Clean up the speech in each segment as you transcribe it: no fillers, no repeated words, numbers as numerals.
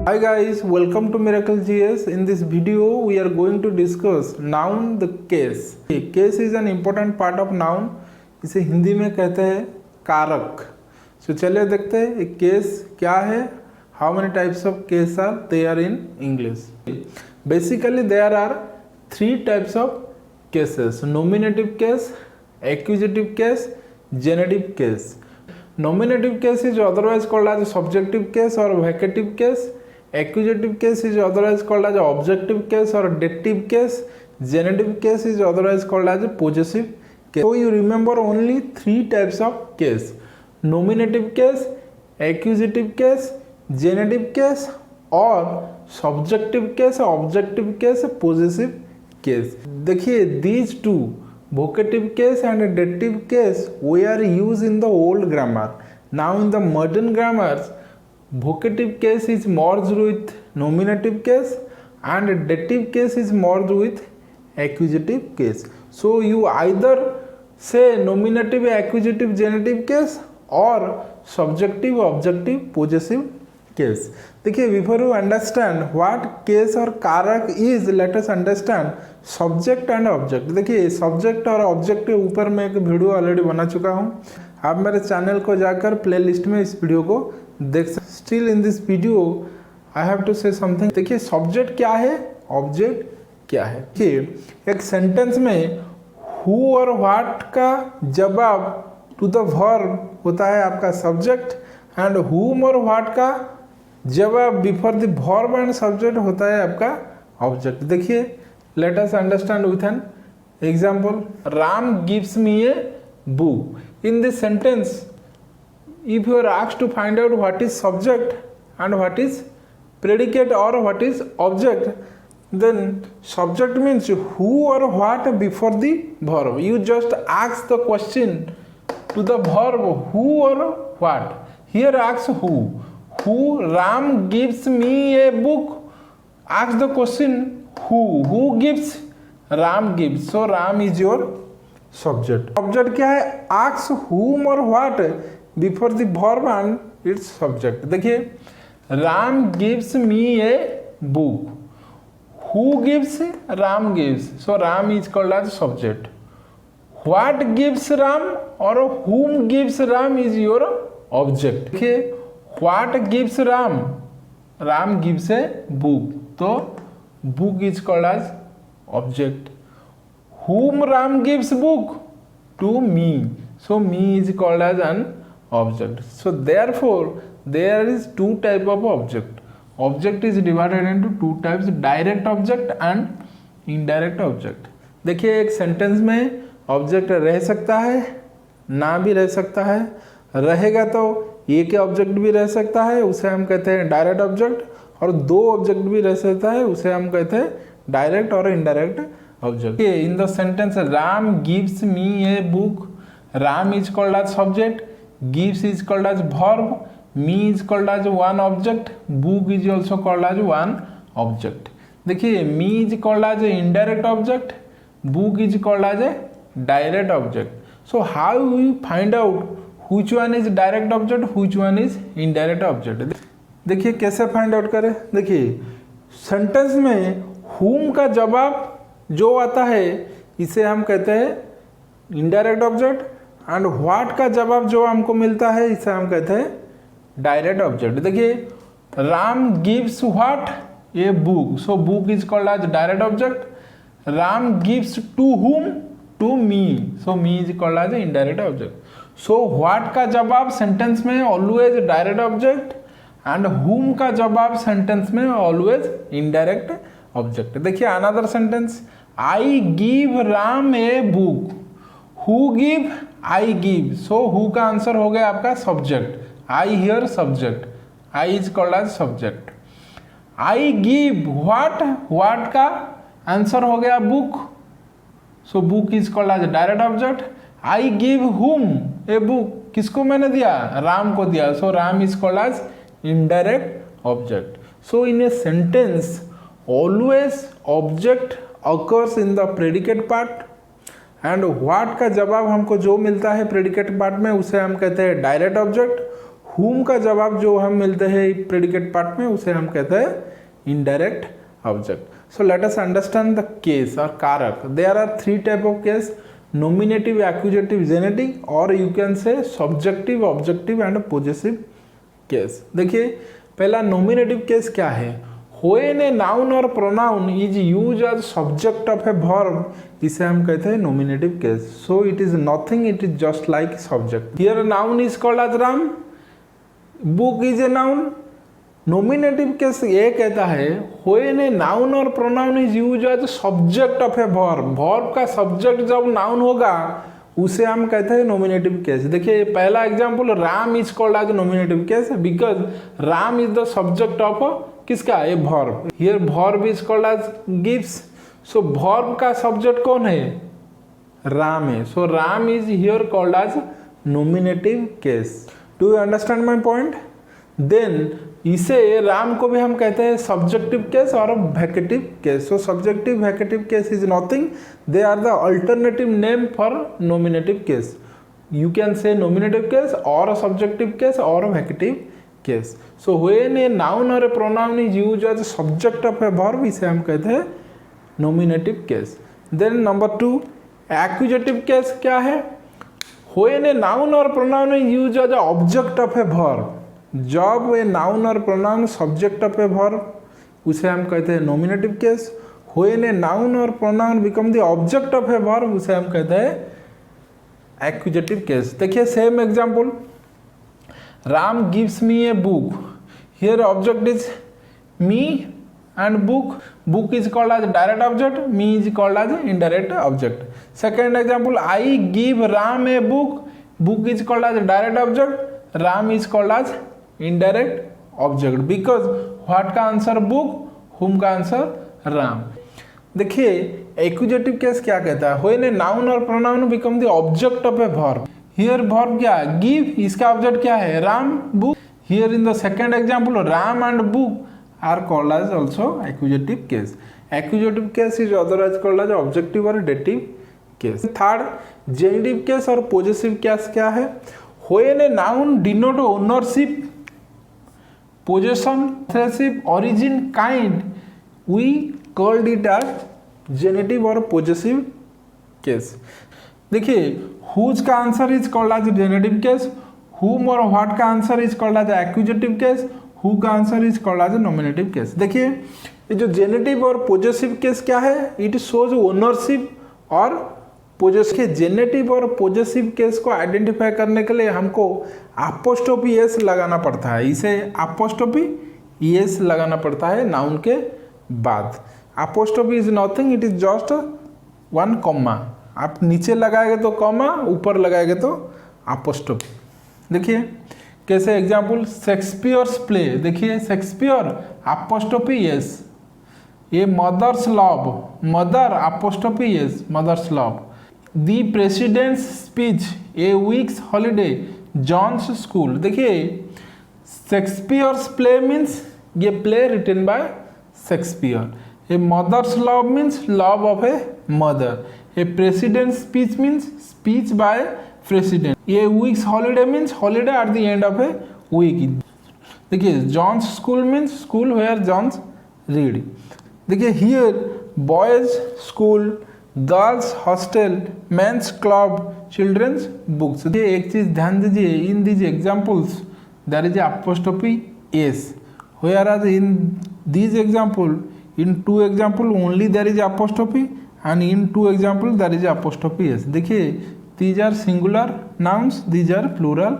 Hi guys, welcome to Miracle GS. In this video, we are going to discuss noun the case. Case is an important part of noun. इसे हिंदी में कहते हैं कारक. So चलिए देखते हैं एक केस क्या है. How many types of case are there in English? Basically, there are three types of cases: nominative case, accusative case, genitive case. Nominative case is otherwise called as subjective case or vacative case. Accusative case is otherwise called as objective case or dative case. Genitive case is otherwise called as possessive case. So you remember only three types of case: nominative case, accusative case, genitive case, or subjective case, objective case, possessive case. देखिए these two, vocative case and dative case, were used in the old grammar. Now in the modern grammars, vocative case is merged with nominative case and dative case is merged with accusative case. So you either say nominative, accusative, genitive case or subjective, objective, possessive case. देखिए before you understand what case or कारक is, let us understand subject and object. देखिए subject और object के ऊपर मैं एक video already बना चुका हूँ. आप मेरे चैनल को जाकर प्लेलिस्ट में इस वीडियो को देख सकते. Still in this video I have to say something. देखिए सब्जेक्ट क्या है, ऑब्जेक्ट क्या है. देखिए एक सेंटेंस में हु और व्हाट का जवाब टू द वर्ब होता है आपका सब्जेक्ट एंड हुम और व्हाट का जवाब before the verb and subject होता है आपका ऑब्जेक्ट. देखिए let us understand with an example. Ram gives me A book. In this sentence, if you are asked to find out what is subject and what is predicate or what is object, then subject means who or what before the verb. You just ask the question to the verb who or what. Here ask who. Who. Ram gives me a book. Ask the question who. Who gives? Ram gives. So Ram is your subject. Object क्या है? Ask whom or what before the verb and its subject. देखिए Ram gives me a book. Who gives? Ram gives. So Ram is called as subject. What gives Ram or whom gives Ram is your object. देखिए what gives Ram? Ram gives a book. तो book is called as object. Whom Ram gives book? To me. So me is called as an object. So therefore there is two type of object. Object is divided into two types: direct object and indirect object. देखिए एक sentence में object रह सकता है, ना भी रह सकता है. रहेगा तो एक ऑब्जेक्ट भी रह सकता है, उसे हम कहते हैं डायरेक्ट ऑब्जेक्ट, और दो ऑब्जेक्ट भी रह सकता है, उसे हम कहते हैं डायरेक्ट और indirect object. Okay, in the sentence Ram gives me a book, Ram is called as subject, gives is called as verb, me is called as one object, book is also called as one object. देखिए me is called as a indirect object, book is called as a direct object. So how we find out which one is direct object, which one is indirect object? देखिए कैसे find out करें. देखिए sentence में whom का जवाब जो आता है इसे हम कहते हैं इनडायरेक्ट ऑब्जेक्ट, एंड व्हाट का जवाब जो हमको मिलता है इसे हम कहते हैं डायरेक्ट ऑब्जेक्ट. देखिए Ram gives what? A book. So book is called as direct object. Ram gives to whom? To me. So me is called as indirect object. So what का जवाब सेंटेंस में ऑलवेज डायरेक्ट ऑब्जेक्ट एंड हुम का जवाब sentence में always indirect object. देखिए another sentence, I give Ram a book. Who give? I give. So who का answer हो गया आपका subject. I here subject. I is called as subject. I give what? What का आंसर हो गया book. So book is called as direct object. I give whom a book? किसको मैंने दिया? राम को दिया. So Ram is called as indirect object. So in a sentence always object occurs in the predicate part and what का जवाब हमको जो मिलता है predicate part में उसे हम कहते हैं direct object. whom का जवाब जो हम मिलते हैं प्रेडिकेट पार्ट में उसे हम कहते हैं indirect object. So let us understand the case or कारक. There are three type of case: nominative, accusative, genitive, or you can say subjective, objective and possessive case. देखिए पहला nominative case क्या है? When a noun or pronoun is used as subject of a verb, इसे हम कहते हैं nominative case. So it is nothing, it is just like subject. Here noun is called as Ram. Book is a noun. Nominative case ये कहता है when a noun और pronoun is used as subject of a verb, verb का subject जब noun होगा उसे हम कहते हैं नोमिनेटिव केस. देखिए पहला example, Ram is called as nominative case because Ram is the subject of किसका, a verb. Here verb is called as gives. So verb का सब्जेक्ट कौन है, राम है. So Ram is here called as nominative case. Do you understand my point? Then इसे राम को भी हम कहते हैं सब्जेक्टिव केस और vocative case. So subjective vocative case is nothing, they are the alternative name for nominative case. You can say nominative case और subjective case और vocative case. So when a noun और a pronoun is used as subject of a verb, इसे हम कहते हैं nominative case. Then number 2, accusative case क्या है? When a noun और pronoun is used as object of a verb, जब a noun और pronoun subject of a verb उसे हम कहते हैं nominative case. When a noun और pronoun become the object of a verb उसे हम कहते हैं एक्यूजेटिव केस. देखिए same example, Ram gives me a book. Here object is me and book. Book is called as direct object, me is called as indirect object. Second example, I give Ram a book. Book is called as direct object, Ram is called as indirect object because what का answer book, whom का answer Ram. देखिए accusative case क्या कहता है? When a noun और pronoun become the object of a verb. Here verb क्या है, give, इसका ऑब्जेक्ट क्या है, Ram, book. Here in the second example, Ram and book are called as also accusative case. Accusative case is otherwise called as objective और dative case. Third, genitive case और possessive case क्या है? When a noun denote ownership, possession, possessive, origin, kind, we called it as genitive or possessive case. देखिए whose का answer is called as genitive case, whom और what का answer is called as accusative case, who का answer is called as nominative case. देखिए ये जो genitive और possessive case क्या है, इट शोज ओनरशिप और पोजेसिव. जेनेटिव और पोजेसिव केस को आइडेंटिफाई करने के लिए हमको अपोस्ट्रोफी एस लगाना पड़ता है. इसे अपोस्ट्रोफी एस लगाना पड़ता है नाउन के बाद. Apostrophe is nothing, it is just one comma. आप नीचे लगाएंगे तो कॉमा, ऊपर लगाएंगे तो अपोस्ट्रोफी. देखिए कैसे एग्जाम्पल, शेक्सपियर्स प्ले. देखिए शेक्सपियर अपोस्ट्रोफी एस. ये mother's love, mother apostrophe s, mother's love. The president's speech, a week's holiday, John's school. देखिए शेक्सपियर्स प्ले मीन्स ये play written by Shakespeare. A mother's love means love of a mother. A president speech means speech by president. A week's holiday means holiday at the end of a week. देखिए John's school means school where John's read. देखिए here boys school, girls hostel, men's club, children's books. ये एक चीज ध्यान दीजिए, in these examples there is apostrophe s, whereas in these example, in two example only there is apostrophe and in two example there is apostrophe s. देखिए these are singular nouns, these are plural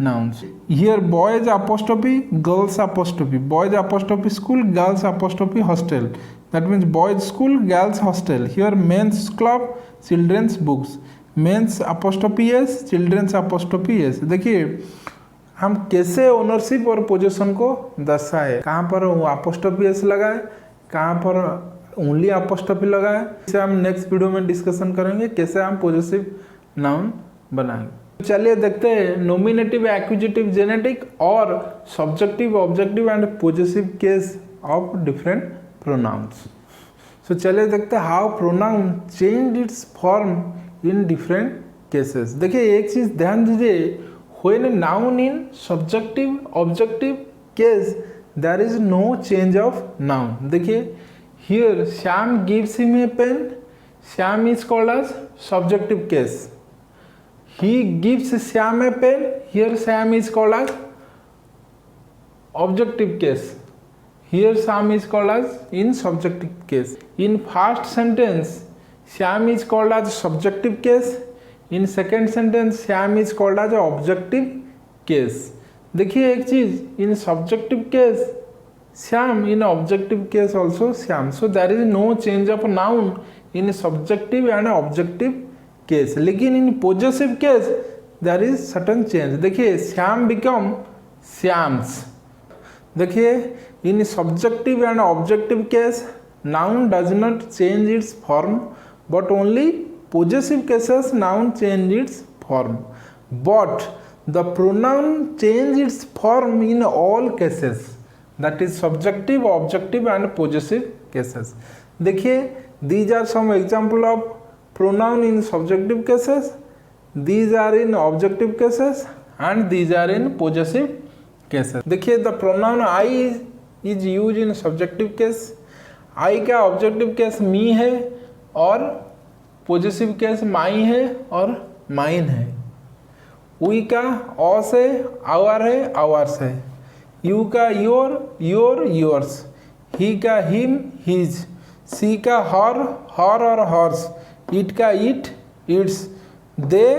nouns. Here boys apostrophe, girls apostrophe, boys apostrophe school, girls apostrophe hostel. That means boys school, girls hostel. Here men's club, children's books, men's apostrophe s, children's apostrophe s. देखिए हम कैसे ownership और position को दर्शाए, कहाँ पर apostrophe S लगाए, कहाँ पर ओनली अपोस्ट्रोफी लगाए. इसे हम नेक्स्ट वीडियो में डिस्कशन करेंगे कैसे हम पॉजेसिव नाउन बनाएंगे. चलिए देखते हैं नोमिनेटिव, एक्यूजेटिव, जेनेटिक और subjective, objective and possessive case of different pronouns. So चलिए देखते हैं how pronoun change its form in different cases. देखिए एक चीज ध्यान दीजिए, When a noun in subjective objective case there is no change of noun. देखिए here Shyam gives him a pen. Shyam is called as subjective case. He gives Shyam a pen. Here Shyam is called as objective case. Here Shyam is called as in subjective case. In first sentence Shyam is called as subjective case. In second sentence Shyam is called as objective case. देखिए एक चीज in subjective case Shyam, in objective case also Shyam. So there is no change of noun in subjective and objective case. लेकिन in possessive case there is certain change. देखिए Shyam become Shyams. देखिए in subjective and objective case noun does not change its form, but only possessive cases noun change its form. But the pronoun change its form in all cases, that is subjective, objective and possessive cases. देखिए these are some example of pronoun in subjective cases, these are in objective cases and these are in possessive cases. देखिए the pronoun I is used in subjective case. I का objective case me है और positive case my है और mine है. We का ऑस है, our है, आवर्स है. यू का योर, योर, योर्स. ही का हिम, हिज. सी का हर, हर और हर्स. इट का it, its. They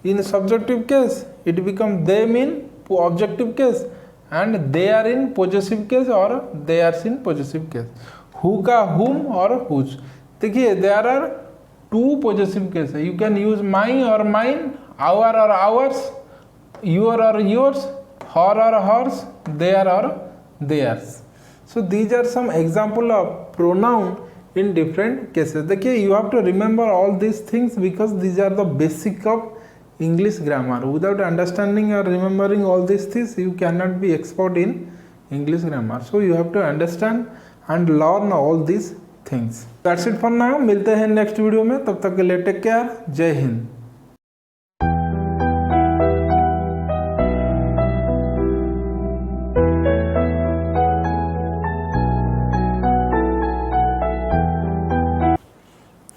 in subjective case it become them in objective case and they are in positive case और they are in positive case. Who का whom और whose. देखिए there are two possessive cases. You can use my or mine, our or ours, your or yours, her or hers, their or theirs. So these are some example of pronoun in different cases. देखिए you have to remember all these things because these are the basic of English grammar. Without understanding or remembering all these things you cannot be expert in English grammar. So you have to understand and learn all these things. That's it for now. मिलते हैं next video में. तब तक के लिए take care. जय हिंद.